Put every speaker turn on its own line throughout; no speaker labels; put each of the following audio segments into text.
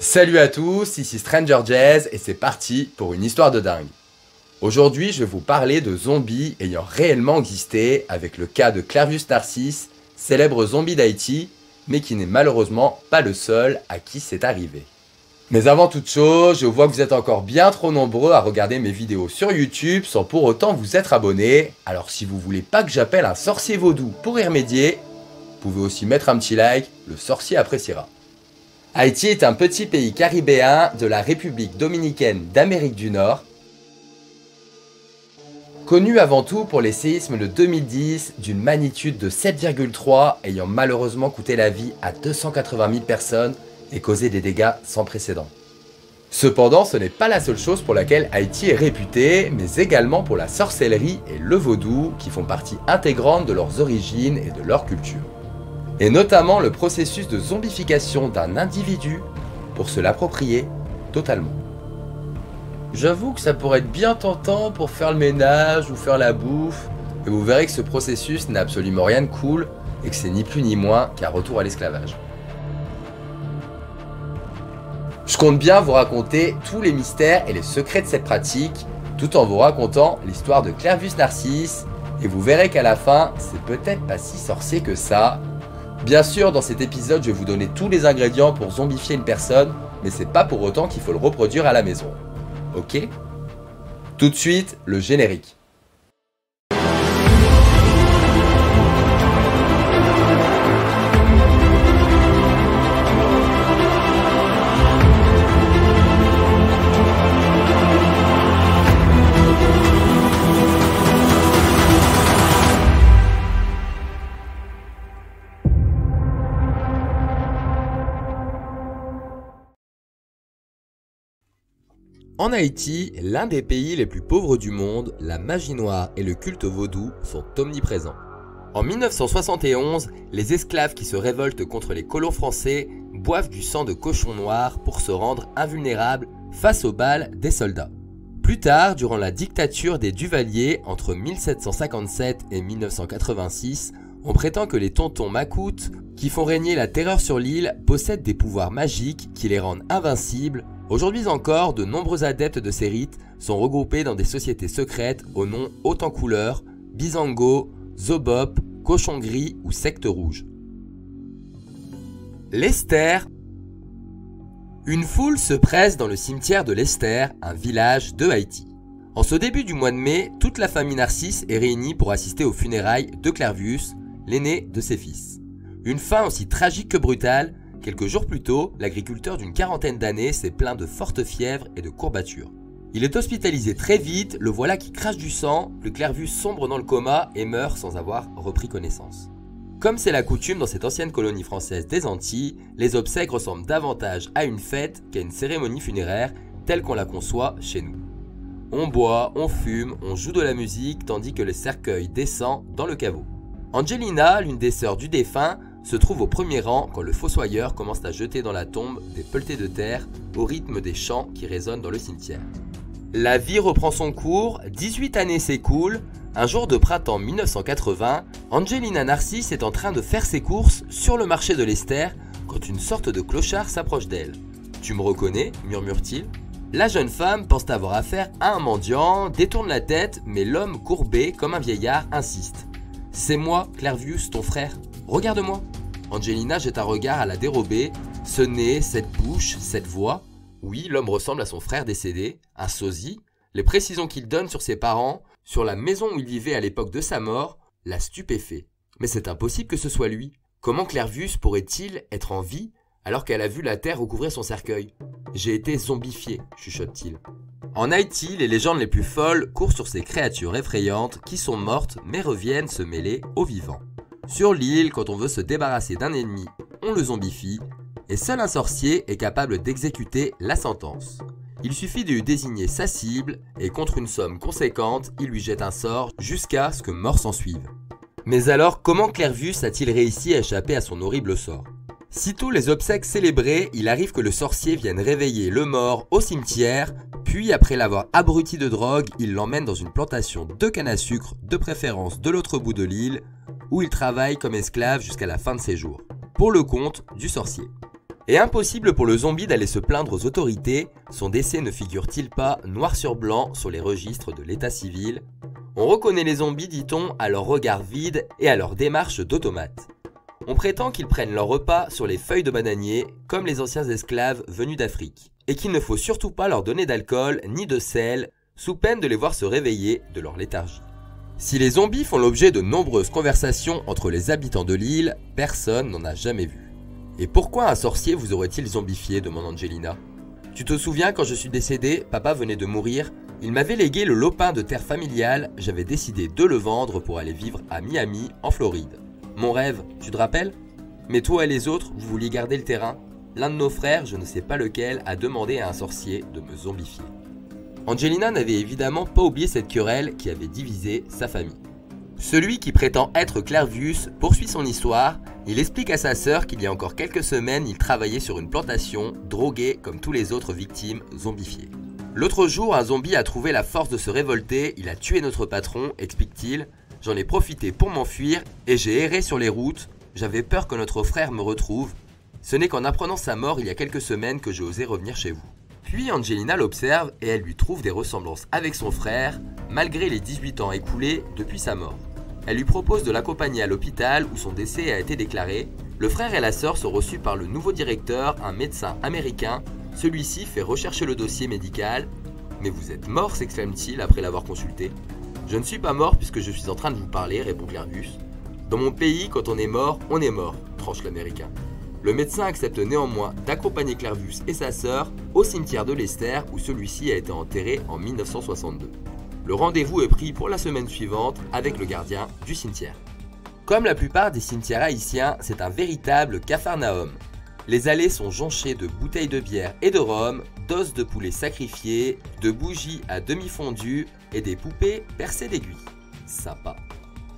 Salut à tous, ici Stranger Jazz et c'est parti pour une histoire de dingue. Aujourd'hui, je vais vous parler de zombies ayant réellement existé avec le cas de Clervus Narcisse, célèbre zombie d'Haïti, mais qui n'est malheureusement pas le seul à qui c'est arrivé. Mais avant toute chose, je vois que vous êtes encore bien trop nombreux à regarder mes vidéos sur YouTube sans pour autant vous être abonnés. Alors si vous voulez pas que j'appelle un sorcier vaudou pour y remédier, vous pouvez aussi mettre un petit like, le sorcier appréciera. Haïti est un petit pays caribéen de la République dominicaine d'Amérique du Nord, connu avant tout pour les séismes de 2010 d'une magnitude de 7,3 ayant malheureusement coûté la vie à 280 000 personnes et causé des dégâts sans précédent. Cependant, ce n'est pas la seule chose pour laquelle Haïti est réputé, mais également pour la sorcellerie et le vaudou qui font partie intégrante de leurs origines et de leur culture. Et notamment le processus de zombification d'un individu pour se l'approprier totalement. J'avoue que ça pourrait être bien tentant pour faire le ménage ou faire la bouffe, et vous verrez que ce processus n'a absolument rien de cool et que c'est ni plus ni moins qu'un retour à l'esclavage. Je compte bien vous raconter tous les mystères et les secrets de cette pratique, tout en vous racontant l'histoire de Clervus Narcisse, et vous verrez qu'à la fin, c'est peut-être pas si sorcier que ça. Bien sûr, dans cet épisode, je vais vous donner tous les ingrédients pour zombifier une personne, mais c'est pas pour autant qu'il faut le reproduire à la maison. Ok? Tout de suite, le générique. En Haïti, l'un des pays les plus pauvres du monde, la magie noire et le culte vaudou sont omniprésents. En 1971, les esclaves qui se révoltent contre les colons français boivent du sang de cochon noir pour se rendre invulnérables face aux balles des soldats. Plus tard, durant la dictature des Duvalier entre 1757 et 1986, on prétend que les tontons macoutes, qui font régner la terreur sur l'île, possèdent des pouvoirs magiques qui les rendent invincibles. Aujourd'hui encore, de nombreux adeptes de ces rites sont regroupés dans des sociétés secrètes au nom haut en couleur, Bizango, Zobop, Cochon Gris ou Secte Rouge. L'Esther. Une foule se presse dans le cimetière de l'Esther, un village de Haïti. En ce début du mois de mai, toute la famille Narcisse est réunie pour assister aux funérailles de Clervus, l'aîné de ses fils. Une fin aussi tragique que brutale. Quelques jours plus tôt, l'agriculteur d'une quarantaine d'années s'est plaint de fortes fièvres et de courbatures. Il est hospitalisé très vite, le voilà qui crache du sang, le Clervus sombre dans le coma et meurt sans avoir repris connaissance. Comme c'est la coutume dans cette ancienne colonie française des Antilles, les obsèques ressemblent davantage à une fête qu'à une cérémonie funéraire telle qu'on la conçoit chez nous. On boit, on fume, on joue de la musique tandis que le cercueil descend dans le caveau. Angelina, l'une des sœurs du défunt, se trouve au premier rang quand le fossoyeur commence à jeter dans la tombe des pelletées de terre au rythme des chants qui résonnent dans le cimetière. La vie reprend son cours, 18 années s'écoulent. Un jour de printemps 1980, Angelina Narcisse est en train de faire ses courses sur le marché de l'Esther quand une sorte de clochard s'approche d'elle. « Tu me reconnais ?» murmure-t-il. La jeune femme pense avoir affaire à un mendiant, détourne la tête, mais l'homme courbé comme un vieillard insiste. « C'est moi, Clervus, ton frère. Regarde-moi !» Angelina jette un regard à la dérobée, ce nez, cette bouche, cette voix. Oui, l'homme ressemble à son frère décédé, un sosie. Les précisions qu'il donne sur ses parents, sur la maison où il vivait à l'époque de sa mort, la stupéfait. Mais c'est impossible que ce soit lui. Comment Clervus pourrait-il être en vie alors qu'elle a vu la terre recouvrir son cercueil ? J'ai été zombifié, chuchote-t-il. En Haïti, les légendes les plus folles courent sur ces créatures effrayantes qui sont mortes mais reviennent se mêler aux vivants. Sur l'île, quand on veut se débarrasser d'un ennemi, on le zombifie, et seul un sorcier est capable d'exécuter la sentence. Il suffit de lui désigner sa cible, et contre une somme conséquente, il lui jette un sort jusqu'à ce que mort s'ensuive. Mais alors, comment Clervus a-t-il réussi à échapper à son horrible sort ? Sitôt les obsèques célébrées, il arrive que le sorcier vienne réveiller le mort au cimetière, puis après l'avoir abruti de drogue, il l'emmène dans une plantation de canne à sucre, de préférence de l'autre bout de l'île, où il travaille comme esclave jusqu'à la fin de ses jours, pour le compte du sorcier. Et impossible pour le zombie d'aller se plaindre aux autorités, son décès ne figure-t-il pas noir sur blanc sur les registres de l'état civil? On reconnaît les zombies, dit-on, à leur regard vide et à leur démarche d'automate. On prétend qu'ils prennent leur repas sur les feuilles de bananier, comme les anciens esclaves venus d'Afrique, et qu'il ne faut surtout pas leur donner d'alcool ni de sel, sous peine de les voir se réveiller de leur léthargie. Si les zombies font l'objet de nombreuses conversations entre les habitants de l'île, personne n'en a jamais vu. Et pourquoi un sorcier vous aurait-il zombifié, demande Angelina. Tu te souviens, quand je suis décédé, papa venait de mourir, il m'avait légué le lopin de terre familiale, j'avais décidé de le vendre pour aller vivre à Miami, en Floride. Mon rêve, tu te rappelles? Mais toi et les autres, vous vouliez garder le terrain. L'un de nos frères, je ne sais pas lequel, a demandé à un sorcier de me zombifier. Angelina n'avait évidemment pas oublié cette querelle qui avait divisé sa famille. Celui qui prétend être Clervius poursuit son histoire. Il explique à sa sœur qu'il y a encore quelques semaines, il travaillait sur une plantation, drogué comme tous les autres victimes zombifiées. L'autre jour, un zombie a trouvé la force de se révolter, il a tué notre patron, explique-t-il. J'en ai profité pour m'enfuir et j'ai erré sur les routes. J'avais peur que notre frère me retrouve. Ce n'est qu'en apprenant sa mort il y a quelques semaines que j'ai osé revenir chez vous. Puis Angelina l'observe et elle lui trouve des ressemblances avec son frère, malgré les 18 ans écoulés depuis sa mort. Elle lui propose de l'accompagner à l'hôpital où son décès a été déclaré. Le frère et la sœur sont reçus par le nouveau directeur, un médecin américain. Celui-ci fait rechercher le dossier médical. « Mais vous êtes mort » s'exclame-t-il après l'avoir consulté. « Je ne suis pas mort puisque je suis en train de vous parler » répond Clervius. « Dans mon pays, quand on est mort, tranche l'américain. Le médecin accepte néanmoins d'accompagner Clervius et sa sœur au cimetière de Leicester où celui-ci a été enterré en 1962. Le rendez-vous est pris pour la semaine suivante avec le gardien du cimetière. Comme la plupart des cimetières haïtiens, c'est un véritable capharnaüm. Les allées sont jonchées de bouteilles de bière et de rhum, d'os de poulet sacrifiés, de bougies à demi fondues et des poupées percées d'aiguilles. Sympa.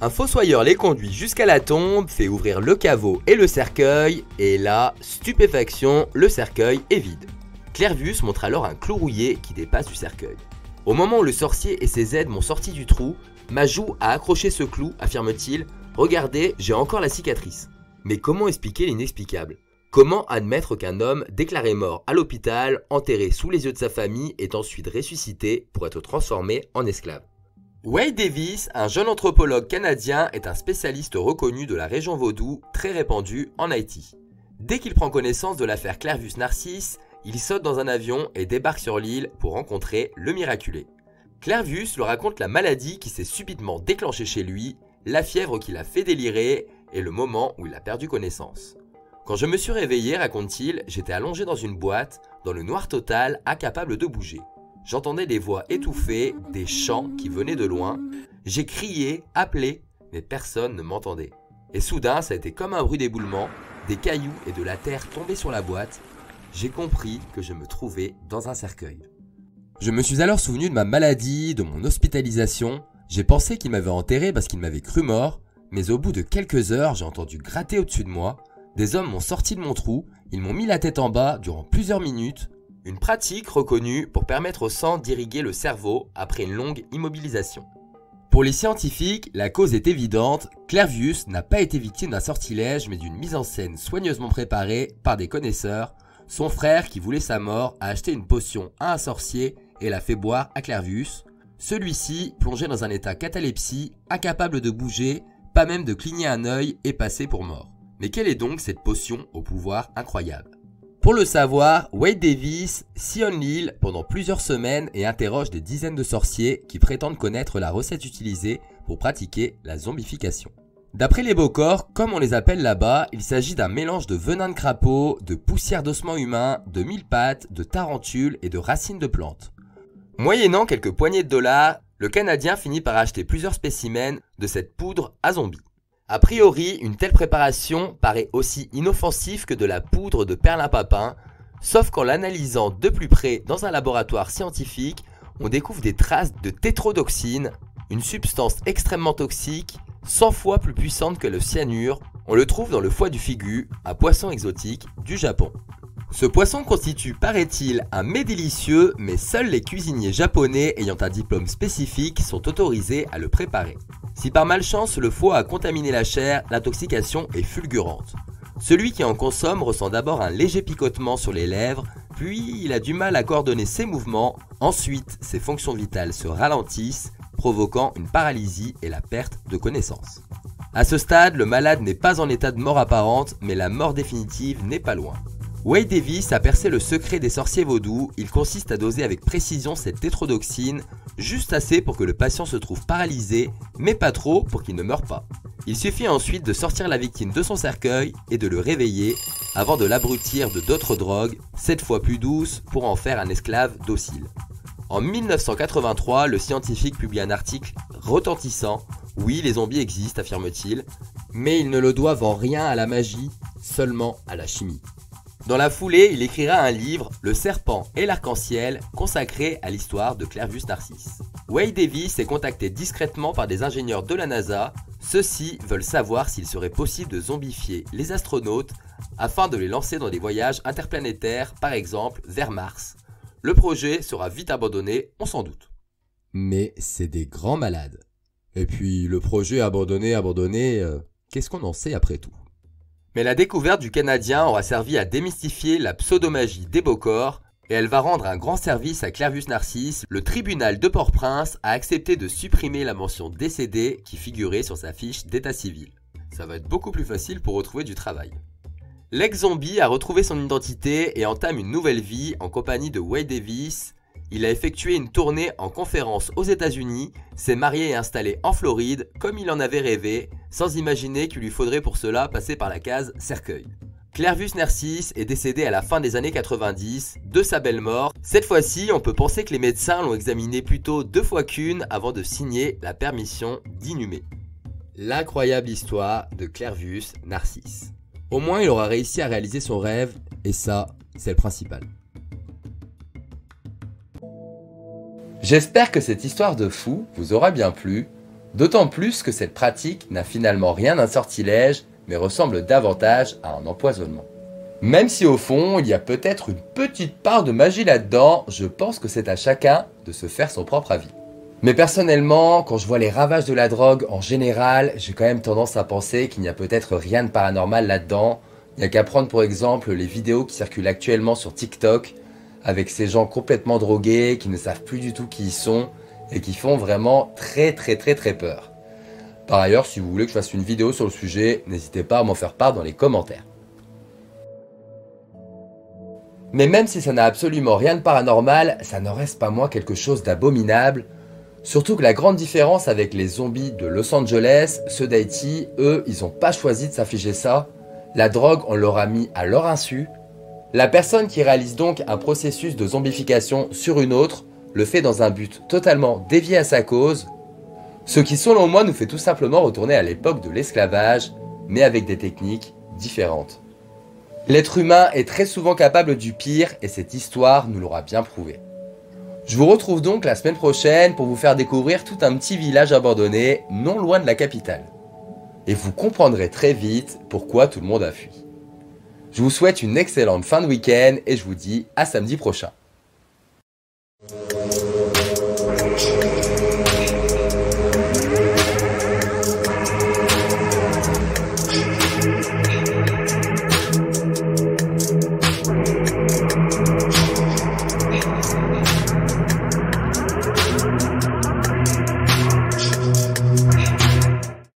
Un fossoyeur les conduit jusqu'à la tombe, fait ouvrir le caveau et le cercueil, et là, stupéfaction, le cercueil est vide. Clervius montre alors un clou rouillé qui dépasse du cercueil. Au moment où le sorcier et ses aides m'ont sorti du trou, ma joue a accroché ce clou, affirme-t-il. Regardez, j'ai encore la cicatrice. Mais comment expliquer l'inexplicable? Comment admettre qu'un homme déclaré mort à l'hôpital, enterré sous les yeux de sa famille, est ensuite ressuscité pour être transformé en esclave? Wade Davis, un jeune anthropologue canadien, est un spécialiste reconnu de la région vaudou, très répandu en Haïti. Dès qu'il prend connaissance de l'affaire Clervius Narcisse, il saute dans un avion et débarque sur l'île pour rencontrer le miraculé. Clervius leur raconte la maladie qui s'est subitement déclenchée chez lui, la fièvre qui l'a fait délirer et le moment où il a perdu connaissance. Quand je me suis réveillé, raconte-t-il, j'étais allongé dans une boîte, dans le noir total, incapable de bouger. J'entendais des voix étouffées, des chants qui venaient de loin. J'ai crié, appelé, mais personne ne m'entendait. Et soudain, ça a été comme un bruit d'éboulement, des cailloux et de la terre tombaient sur la boîte. J'ai compris que je me trouvais dans un cercueil. Je me suis alors souvenu de ma maladie, de mon hospitalisation. J'ai pensé qu'il m'avait enterré parce qu'il m'avait cru mort, mais au bout de quelques heures, j'ai entendu gratter au-dessus de moi. Des hommes m'ont sorti de mon trou, ils m'ont mis la tête en bas durant plusieurs minutes. Une pratique reconnue pour permettre au sang d'irriguer le cerveau après une longue immobilisation. Pour les scientifiques, la cause est évidente, Clervius n'a pas été victime d'un sortilège mais d'une mise en scène soigneusement préparée par des connaisseurs. Son frère, qui voulait sa mort, a acheté une potion à un sorcier et l'a fait boire à Clervius. Celui-ci, plongé dans un état catalepsie, incapable de bouger, pas même de cligner un œil, est passé pour mort. Mais quelle est donc cette potion au pouvoir incroyable? Pour le savoir, Wade Davis sillonne l'île pendant plusieurs semaines et interroge des dizaines de sorciers qui prétendent connaître la recette utilisée pour pratiquer la zombification. D'après les Bokors, comme on les appelle là-bas, il s'agit d'un mélange de venin de crapaud, de poussière d'ossements humains, de mille-pattes, de tarentules et de racines de plantes. Moyennant quelques poignées de dollars, le Canadien finit par acheter plusieurs spécimens de cette poudre à zombies. A priori, une telle préparation paraît aussi inoffensive que de la poudre de perlimpinpin, sauf qu'en l'analysant de plus près dans un laboratoire scientifique, on découvre des traces de tétrodoxine, une substance extrêmement toxique, 100 fois plus puissante que le cyanure. On le trouve dans le foie du figu, un poisson exotique du Japon. Ce poisson constitue, paraît-il, un mets délicieux, mais seuls les cuisiniers japonais ayant un diplôme spécifique sont autorisés à le préparer. Si par malchance le foie a contaminé la chair, l'intoxication est fulgurante. Celui qui en consomme ressent d'abord un léger picotement sur les lèvres, puis il a du mal à coordonner ses mouvements, ensuite ses fonctions vitales se ralentissent, provoquant une paralysie et la perte de connaissance. À ce stade, le malade n'est pas en état de mort apparente, mais la mort définitive n'est pas loin. Wade Davis a percé le secret des sorciers vaudous, il consiste à doser avec précision cette tétrodotoxine, juste assez pour que le patient se trouve paralysé, mais pas trop pour qu'il ne meure pas. Il suffit ensuite de sortir la victime de son cercueil et de le réveiller, avant de l'abrutir de d'autres drogues, 7 fois plus douces, pour en faire un esclave docile. En 1983, le scientifique publie un article retentissant. Oui, les zombies existent, affirme-t-il, mais ils ne le doivent en rien à la magie, seulement à la chimie. Dans la foulée, il écrira un livre, Le serpent et l'arc-en-ciel, consacré à l'histoire de Clervus Narcisse. Wade Davis est contacté discrètement par des ingénieurs de la NASA. Ceux-ci veulent savoir s'il serait possible de zombifier les astronautes afin de les lancer dans des voyages interplanétaires, par exemple vers Mars. Le projet sera vite abandonné, on s'en doute. Mais c'est des grands malades. Et puis le projet abandonné, qu'est-ce qu'on en sait après tout ? Mais la découverte du Canadien aura servi à démystifier la pseudomagie des Bocors et elle va rendre un grand service à Clervus Narcisse. Le tribunal de Port-au-Prince a accepté de supprimer la mention décédé qui figurait sur sa fiche d'état civil. Ça va être beaucoup plus facile pour retrouver du travail. L'ex-zombie a retrouvé son identité et entame une nouvelle vie en compagnie de Wade Davis. Il a effectué une tournée en conférence aux États-Unis, s'est marié et installé en Floride comme il en avait rêvé, sans imaginer qu'il lui faudrait pour cela passer par la case cercueil. Clervus Narcisse est décédé à la fin des années 90 de sa belle mort. Cette fois-ci, on peut penser que les médecins l'ont examiné plutôt 2 fois qu'une avant de signer la permission d'inhumer. L'incroyable histoire de Clervus Narcisse. Au moins, il aura réussi à réaliser son rêve, et ça, c'est le principal. J'espère que cette histoire de fou vous aura bien plu, d'autant plus que cette pratique n'a finalement rien d'un sortilège, mais ressemble davantage à un empoisonnement. Même si au fond, il y a peut-être une petite part de magie là-dedans, je pense que c'est à chacun de se faire son propre avis. Mais personnellement, quand je vois les ravages de la drogue en général, j'ai quand même tendance à penser qu'il n'y a peut-être rien de paranormal là-dedans. Il n'y a qu'à prendre pour exemple les vidéos qui circulent actuellement sur TikTok, avec ces gens complètement drogués, qui ne savent plus du tout qui ils sont, et qui font vraiment très peur. Par ailleurs, si vous voulez que je fasse une vidéo sur le sujet, n'hésitez pas à m'en faire part dans les commentaires. Mais même si ça n'a absolument rien de paranormal, ça n'en reste pas moins quelque chose d'abominable. Surtout que la grande différence avec les zombies de Los Angeles, ceux d'Haïti, eux, ils n'ont pas choisi de s'afficher ça. La drogue, on leur a mis à leur insu. La personne qui réalise donc un processus de zombification sur une autre le fait dans un but totalement dévié à sa cause, ce qui selon moi nous fait tout simplement retourner à l'époque de l'esclavage, mais avec des techniques différentes. L'être humain est très souvent capable du pire et cette histoire nous l'aura bien prouvé. Je vous retrouve donc la semaine prochaine pour vous faire découvrir tout un petit village abandonné non loin de la capitale. Et vous comprendrez très vite pourquoi tout le monde a fui. Je vous souhaite une excellente fin de week-end et je vous dis à samedi prochain.